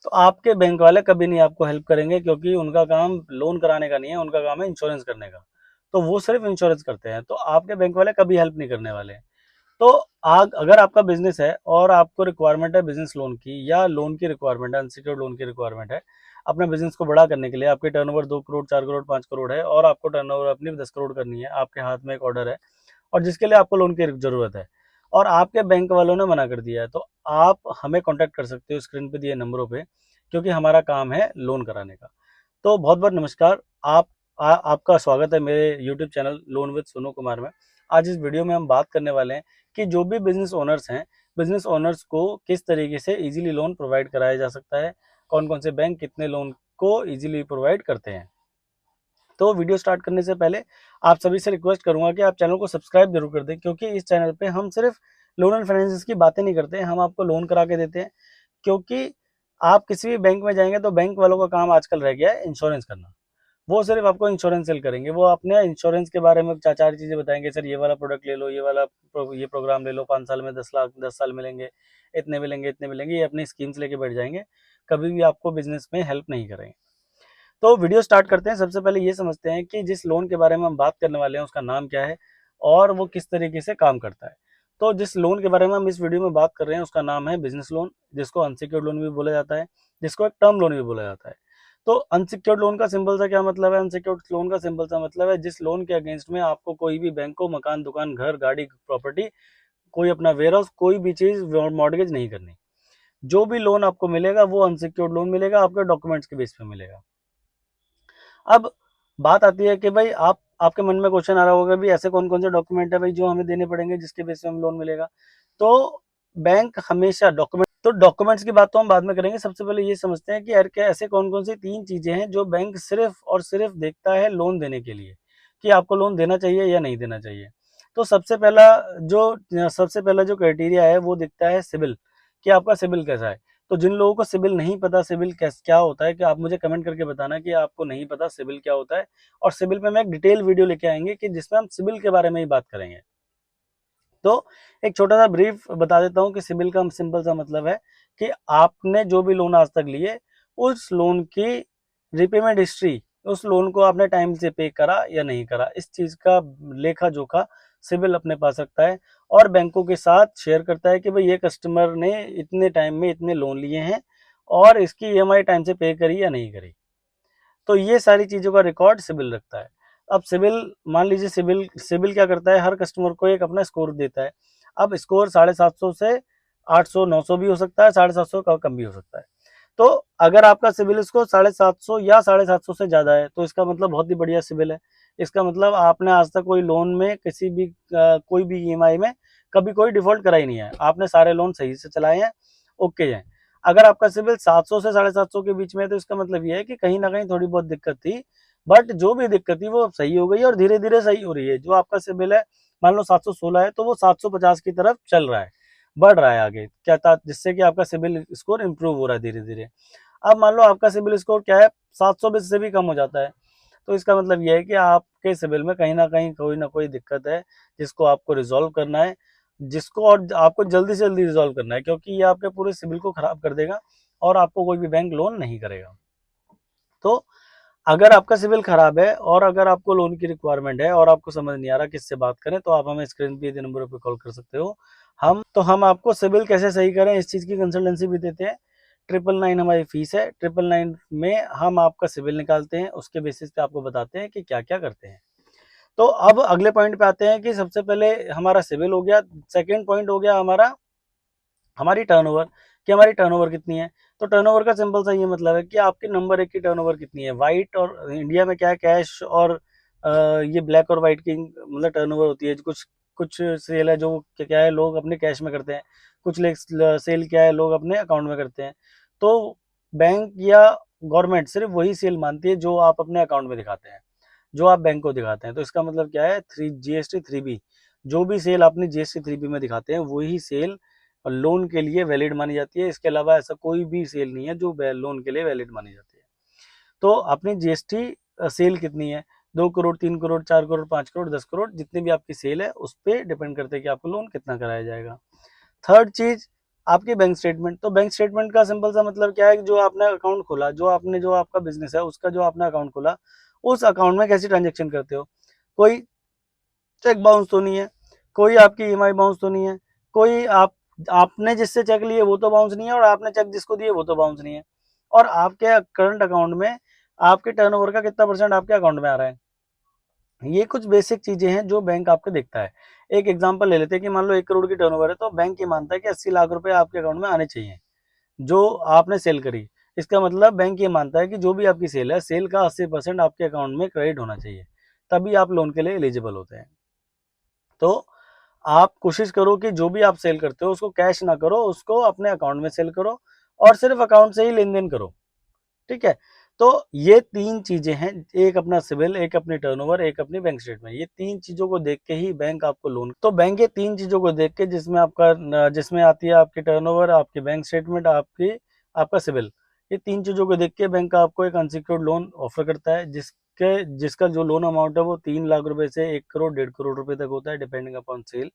तो आपके बैंक वाले कभी नहीं आपको हेल्प करेंगे, क्योंकि उनका काम लोन कराने का नहीं है, उनका काम है इंश्योरेंस करने का। तो वो सिर्फ इंश्योरेंस करते हैं, तो आपके बैंक वाले कभी हेल्प नहीं करने वाले हैं। तो अगर आपका बिजनेस है और आपको रिक्वायरमेंट है बिजनेस लोन की, या लोन की रिक्वायरमेंट है, अनसिक्योर्ड लोन की रिक्वायरमेंट है अपने बिजनेस को बड़ा करने के लिए, आपकी टर्नओवर 2 करोड़ 4 करोड़ 5 करोड़ है और आपको टर्नओवर अपनी 10 करोड़ करनी है, आपके हाथ में एक ऑर्डर है और जिसके लिए आपको लोन की जरूरत है, और आपके बैंक वालों ने मना कर दिया है, तो आप हमें कॉन्टैक्ट कर सकते हो स्क्रीन पे दिए नंबरों पे, क्योंकि हमारा काम है लोन कराने का। तो बहुत बहुत नमस्कार। आपका स्वागत है मेरे YouTube channel loan with Sonu Kumar में। आज इस वीडियो में हम बात करने वाले हैं कि जो भी बिजनेस ओनर्स हैं, बिजनेस ओनर्स को किस तरीके से इजीली लोन प्रोवाइड कराया जा सकता है, कौन कौन से बैंक कितने लोन को इजीली प्रोवाइड करते हैं। तो वीडियो स्टार्ट करने से पहले आप सभी से रिक्वेस्ट करूंगा कि आप चैनल को सब्सक्राइब जरूर कर दें, क्योंकि इस चैनल पे हम सिर्फ लोन एंड फाइनेंस की बातें नहीं करते हैं, हम आपको लोन करा के देते हैं। क्योंकि आप किसी भी बैंक में जाएंगे तो बैंक वालों का काम आजकल रह गया है इंश्योरेंस करना। वो सिर्फ आपको इंश्योरेंस सेल करेंगे, वो अपने इंश्योरेंस के बारे में चार चार चीजें बताएंगे, सर ये वाला प्रोडक्ट ले लो, ये वाला ये प्रोग्राम ले लो, 5 साल में 10 लाख 10 साल मिलेंगे, इतने मिलेंगे इतने मिलेंगे, ये अपनी स्कीम्स लेके बैठ जाएंगे, कभी भी आपको बिजनेस में हेल्प नहीं करेंगे। तो वीडियो स्टार्ट करते हैं। सबसे पहले ये समझते हैं कि जिस लोन के बारे में हम बात करने वाले हैं उसका नाम क्या है और वो किस तरीके से काम करता है। तो जिस लोन के बारे में हम इस वीडियो में बात कर रहे हैं उसका नाम है बिजनेस लोन, जिसको अनसिक्योर्ड लोन भी बोला जाता है, जिसको एक टर्म लोन भी बोला जाता है। तो अनसिक्योर्ड लोन का सिंपल सा क्या मतलब है? अनसिक्योर्ड लोन का सिंपल सा मतलब है जिस लोन के अगेंस्ट में आपको कोई भी बैंक को मकान, दुकान, घर, गाड़ी, प्रॉपर्टी, कोई अपना वेयर हाउस, कोई भी चीज मॉर्गेज नहीं करनी। जो भी लोन आपको मिलेगा वो अनसिक्योर्ड लोन मिलेगा, आपके डॉक्यूमेंट्स के बेस पे मिलेगा। अब बात आती है कि भाई आपके मन में क्वेश्चन आ रहा होगा भी ऐसे कौन कौन से डॉक्यूमेंट है भाई जो हमें देने पड़ेंगे जिसके बेस पे हमें लोन मिलेगा। तो बैंक हमेशा डॉक्यूमेंट्स की बात तो हम बाद में करेंगे। सबसे पहले ये समझते हैं कि यार क्या ऐसे कौन कौन सी 3 चीजें हैं जो बैंक सिर्फ और सिर्फ देखता है लोन देने के लिए, कि आपको लोन देना चाहिए या नहीं देना चाहिए। तो सबसे पहला जो क्राइटेरिया है वो दिखता है सिविल, कि आपका सिविल कैसा है। तो जिन लोगों को सिविल नहीं पता सिविल क्या होता है, कि आप मुझे कमेंट करके बताना कि आपको नहीं पता सिविल क्या होता है, और सिविल पे मैं एक डिटेल वीडियो लेके आएंगे कि जिसमें हम सिविल के बारे में ही बात करेंगे। तो एक छोटा सा ब्रीफ बता देता हूँ कि सिविल का सिंपल सा मतलब है कि आपने जो भी लोन आज तक लिए उस लोन की रिपेमेंट हिस्ट्री, उस लोन को आपने टाइम से पे करा या नहीं करा, इस चीज का लेखा जोखा सिविल अपने पास रखता है और बैंकों के साथ शेयर करता है कि भाई ये कस्टमर ने इतने टाइम में इतने लोन लिए हैं और इसकी ईएमआई टाइम से पे करी या नहीं करी। तो ये सारी चीजों का रिकॉर्ड सिविल रखता है। अब सिविल, मान लीजिए सिविल सिविल क्या करता है, हर कस्टमर को एक अपना स्कोर देता है। अब स्कोर 750 से 800 900 भी हो सकता है, 750 का कम भी हो सकता है। तो अगर आपका सिविल स्कोर 750 या 750 से ज्यादा है तो इसका मतलब बहुत ही बढ़िया सिविल है। इसका मतलब आपने आज तक कोई लोन में किसी भी कोई भी ईएमआई में कभी कोई डिफॉल्ट करा ही नहीं है, आपने सारे लोन सही से चलाए हैं, ओके है। अगर आपका सिविल 700 से 750 के बीच में है तो इसका मतलब ये है कि कहीं ना कहीं थोड़ी बहुत दिक्कत थी, बट जो भी दिक्कत थी वो अब सही हो गई और धीरे धीरे सही हो रही है। जो आपका सिविल है, मान लो 716 है, तो वो 750 की तरफ चल रहा है, बढ़ रहा है आगे, क्या था, जिससे कि आपका सिविल स्कोर इंप्रूव हो रहा है धीरे धीरे। अब मान लो आपका सिविल स्कोर क्या है, 700 से भी कम हो जाता है, तो इसका मतलब यह है कि आपके सिविल में कहीं ना कोई दिक्कत है, जिसको आपको रिजॉल्व करना है, जिसको और आपको जल्दी से जल्दी रिजॉल्व करना है, क्योंकि ये आपके पूरे सिविल को खराब कर देगा और आपको कोई भी बैंक लोन नहीं करेगा। तो अगर आपका सिविल खराब है और अगर आपको लोन की रिक्वायरमेंट है और आपको समझ नहीं आ रहा किससे बात करें, तो आप हमें स्क्रीन पे दिए नंबर पर कॉल कर सकते हो। हम आपको सिविल कैसे सही करें इस चीज की कंसल्टेंसी भी देते हैं। 999 हमारी फीस है, 999 में हम आपका सिविल निकालते हैं, उसके बेसिस पे आपको बताते हैं कि क्या क्या करते हैं। तो अब अगले पॉइंट पे आते हैं कि सबसे पहले हमारा सिविल हो गया, सेकेंड पॉइंट हो गया हमारी टर्नओवर, कि हमारी टर्नओवर कितनी है। तो टर्नओवर का सिंपल सा ये मतलब है कि आपके नंबर एक की टर्नओवर कितनी है। वाइट और इंडिया में क्या है, कैश और ये ब्लैक और वाइट की मतलब टर्नओवर होती है। कुछ कुछ सेल है जो क्या है लोग अपने कैश में करते हैं, कुछ सेल क्या है लोग अपने अकाउंट में करते हैं। तो बैंक या गवर्नमेंट सिर्फ वही सेल मानती है जो आप अपने अकाउंट में दिखाते हैं, जो आप बैंक को दिखाते हैं। तो इसका मतलब क्या है, GST 3B, जो भी सेल अपनी GST 3B में दिखाते हैं वही सेल लोन के लिए वैलिड मानी जाती है। इसके अलावा ऐसा कोई भी सेल नहीं है जो लोन के लिए वैलिड मानी जाती है। तो अपनी GST सेल कितनी है, 2 करोड़ 3 करोड़ 4 करोड़ 5 करोड़ 10 करोड़, जितनी भी आपकी सेल है उस पर डिपेंड करते हैं कि आपको लोन कितना कराया जाएगा। थर्ड चीज, आपकी बैंक स्टेटमेंट। तो बैंक स्टेटमेंट का सिंपल सा मतलब क्या है कि जो आपने अकाउंट खोला, जो आपका बिजनेस है उसका जो आपने अकाउंट खोला, उस अकाउंट में कैसी ट्रांजेक्शन करते हो। कोई चेक बाउंस तो नहीं है, कोई आपकी ईएमआई बाउंस तो नहीं है, कोई आपने जिससे चेक लिए वो तो बाउंस नहीं है, और आपने चेक जिसको दिए वो तो बाउंस नहीं है। और आपके करंट अकाउंट में आपके टर्नओवर का कितना परसेंट आपके अकाउंट में आ रहा है। ये कुछ बेसिक चीजें हैं जो बैंक आपके देखता है। एक एग्जांपल ले लेते हैं कि मान लो 1 करोड़ की टर्नओवर है, तो बैंक ये मानता है कि 80 लाख रुपए आपके अकाउंट में आने चाहिए जो आपने सेल करी। इसका मतलब बैंक ये मानता है कि जो भी आपकी सेल है, सेल का 80% आपके अकाउंट में क्रेडिट होना चाहिए, तभी आप लोन के लिए एलिजिबल होते हैं। तो आप कोशिश करो कि जो भी आप सेल करते हो उसको कैश ना करो, उसको अपने अकाउंट में सेल करो और सिर्फ अकाउंट से ही लेन देन करो। ठीक है। तो ये 3 चीजें हैं, एक अपना सिविल, एक अपनी टर्नओवर, एक अपनी बैंक स्टेटमेंट। ये 3 चीजों को देख के ही बैंक आपको लोन, तो बैंक ये 3 चीजों को देख के, जिसमें आती है आपकी टर्नओवर, आपकी बैंक स्टेटमेंट, आपका सिविल, ये 3 चीजों को देख के बैंक आपको एक अनसिक्योर्ड लोन ऑफर करता है, जिसका जो लोन अमाउंट है वो 3 लाख रुपए से 1 करोड़ 1.5 करोड़ रुपए तक होता है, डिपेंडिंग अपॉन सेल,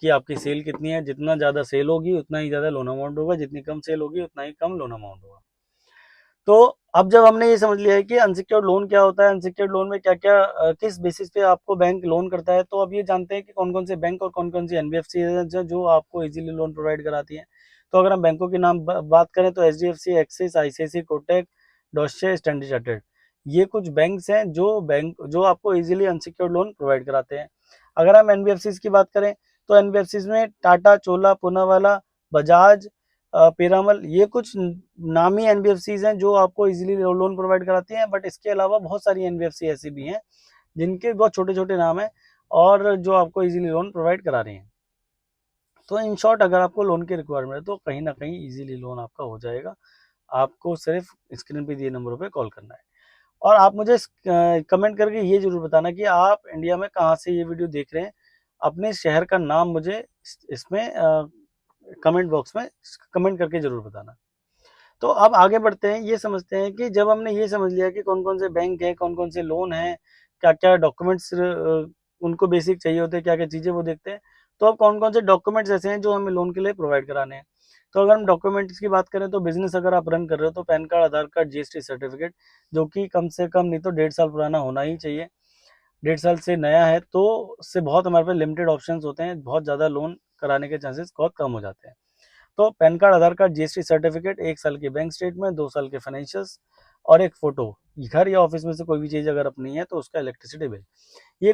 कि आपकी सेल कितनी है। जितना ज्यादा सेल होगी उतना ही ज्यादा लोन अमाउंट होगा, जितनी कम सेल होगी उतना ही कम लोन अमाउंट होगा। तो अब जब हमने ये समझ लिया है कि अनसिक्योर्ड लोन क्या होता है, अनसिक्योर्ड लोन में क्या क्या किस बेसिस पे आपको बैंक लोन करता है, तो अब ये जानते हैं कि कौन कौन से बैंक और कौन कौन सी एनबीएफसी है जो आपको इजीली लोन प्रोवाइड कराती हैं। तो अगर हम बैंकों के नाम बात करें तो HDFC, Axis, ICICI, Kotak, Deutsche, Standard Chartered, ये कुछ बैंक्स हैं जो आपको इजीली अनसिक्योर्ड लोन प्रोवाइड कराते हैं। अगर हम एनबीएफसी की बात करें तो एनबीएफसी में टाटा, चोला, पूनावाला, बजाज, पीरामल, ये कुछ नामी एनबीएफसीज हैं जो आपको इजीली लोन प्रोवाइड कराती हैं। बट इसके अलावा बहुत सारी एनबीएफसी ऐसी भी हैं जिनके बहुत छोटे छोटे नाम हैं और जो आपको इजीली लोन प्रोवाइड करा रही हैं। तो इन शॉर्ट, अगर आपको लोन की रिक्वायरमेंट है तो कहीं ना कहीं इजीली लोन आपका हो जाएगा। आपको सिर्फ स्क्रीन पे दिए नंबरों पे कॉल करना है। और आप मुझे कमेंट करके ये जरूर बताना कि आप इंडिया में कहाँ से ये वीडियो देख रहे हैं। अपने शहर का नाम मुझे इसमें कमेंट बॉक्स में कमेंट करके जरूर बताना। तो अब आगे बढ़ते हैं, ये समझते हैं कि जब हमने ये समझ लिया कि कौन कौन से बैंक है, कौन कौन से लोन है, क्या क्या डॉक्यूमेंट्स उनको बेसिक चाहिए होते हैं, क्या क्या चीज़ें वो देखते हैं। तो अब कौन कौन से डॉक्यूमेंट्स ऐसे हैं जो हमें लोन के लिए प्रोवाइड कराने हैं। तो अगर हम डॉक्यूमेंट्स की बात करें तो बिजनेस अगर आप रन कर रहे हो तो पैन कार्ड, आधार कार्ड, जीएसटी सर्टिफिकेट, जो कि कम से कम नहीं तो 1.5 साल पुराना होना ही चाहिए। 1.5 साल से नया है तो उससे बहुत हमारे पास लिमिटेड ऑप्शंस होते हैं, बहुत ज़्यादा लोन कराने के चांसेस बहुत कम हो जाते हैं। तो पैन कार्ड, आधार कार्ड, जीएसटी सर्टिफिकेट, 1 साल की बैंक स्टेटमेंट, 2 साल के फाइनेंशियल्स और एक फोटो। घर या ऑफिस में से कोई भी चीज अगर अपनी है तो उसका इलेक्ट्रिसिटी बिल। ये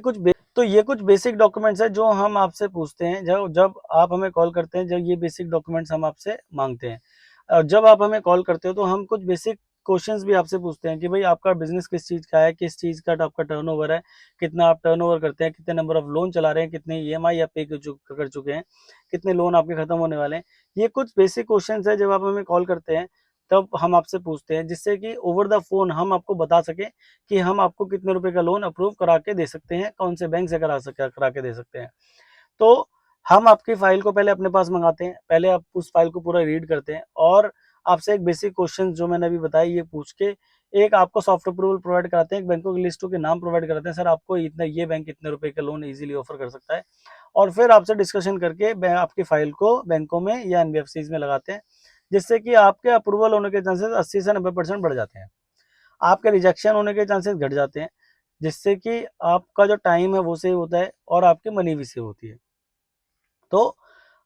कुछ बेसिक डॉक्यूमेंट्स है जो हम आपसे पूछते हैं जब जब आप हमें कॉल करते हैं, जब ये बेसिक डॉक्यूमेंट्स हम आपसे मांगते हैं। जब आप हमें कॉल करते हो तो हम कुछ बेसिक क्वेश्चंस भी आपसे पूछते हैं कि भाई आपका बिजनेस किस चीज का है, किस चीज का आपका टर्नओवर है, कितना आप टर्नओवर करते हैं, कितने नंबर ऑफ लोन चला रहे हैं, कितने ईएमआई आप पे कर चुके हैं, कितने लोन आपके खत्म होने वाले हैं। ये कुछ बेसिक क्वेश्चंस है जब आप हमें कॉल करते हैं तब हम आपसे पूछते हैं, जिससे कि ओवर द फोन हम आपको बता सके कि हम आपको कितने रुपए का लोन अप्रूव करा के दे सकते हैं, कौन से बैंक से करा के दे सकते हैं। तो हम आपकी फाइल को पहले अपने पास मंगाते हैं, पहले आप उस फाइल को पूरा रीड करते हैं और आपसे एक बेसिक क्वेश्चन जो मैंने अभी बताया ये पूछ के एक आपको सॉफ्ट अप्रूवल प्रोवाइड कराते हैं, एक बैंकों की लिस्टों के नाम प्रोवाइड कराते हैं, सर आपको इतना ये बैंक इतने रुपए का लोन इजीली ऑफर कर सकता है। और फिर आपसे डिस्कशन करके आपकी फाइल को बैंकों में या एनबीएफसी में लगाते हैं, जिससे कि आपके अप्रूवल होने के चांसेस 80 से 90% बढ़ जाते हैं, आपके रिजेक्शन होने के चांसेस घट जाते हैं, जिससे कि आपका जो टाइम है वो सेव होता है और आपकी मनी भी सेव होती है। तो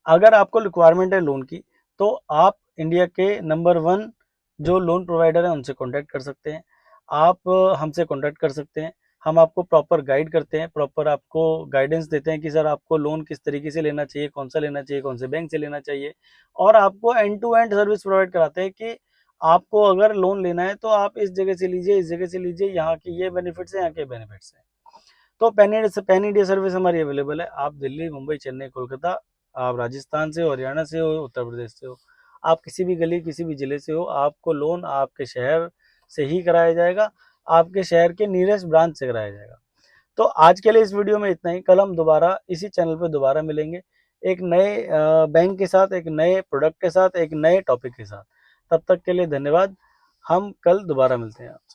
अगर आपको रिक्वायरमेंट है लोन की तो आप इंडिया के नंबर 1 जो लोन प्रोवाइडर है उनसे कांटेक्ट कर सकते हैं। आप हमसे कांटेक्ट कर सकते हैं, हम आपको प्रॉपर गाइड करते हैं, प्रॉपर आपको गाइडेंस देते हैं कि सर आपको लोन किस तरीके से लेना चाहिए, कौन सा लेना चाहिए, कौन से बैंक से लेना चाहिए। और आपको end to end service provide कराते हैं कि आपको अगर लोन लेना है तो आप इस जगह से लीजिए, इस जगह से लीजिए, यहाँ की ये बेनिफिट्स है, यहाँ के बेनिफिट्स हैं। तो पैन इंडिया सर्विस हमारी अवेलेबल है। आप दिल्ली, मुंबई, चेन्नई, कोलकाता, आप राजस्थान से हो, हरियाणा से हो, उत्तर प्रदेश से हो, आप किसी भी गली किसी भी जिले से हो, आपको लोन आपके शहर से ही कराया जाएगा, आपके शहर के नियरेस्ट ब्रांच से कराया जाएगा। तो आज के लिए इस वीडियो में इतना ही। कल हम दोबारा इसी चैनल पर दोबारा मिलेंगे एक नए बैंक के साथ, एक नए प्रोडक्ट के साथ, एक नए टॉपिक के साथ। तब तक के लिए धन्यवाद। हम कल दोबारा मिलते हैं आपसे।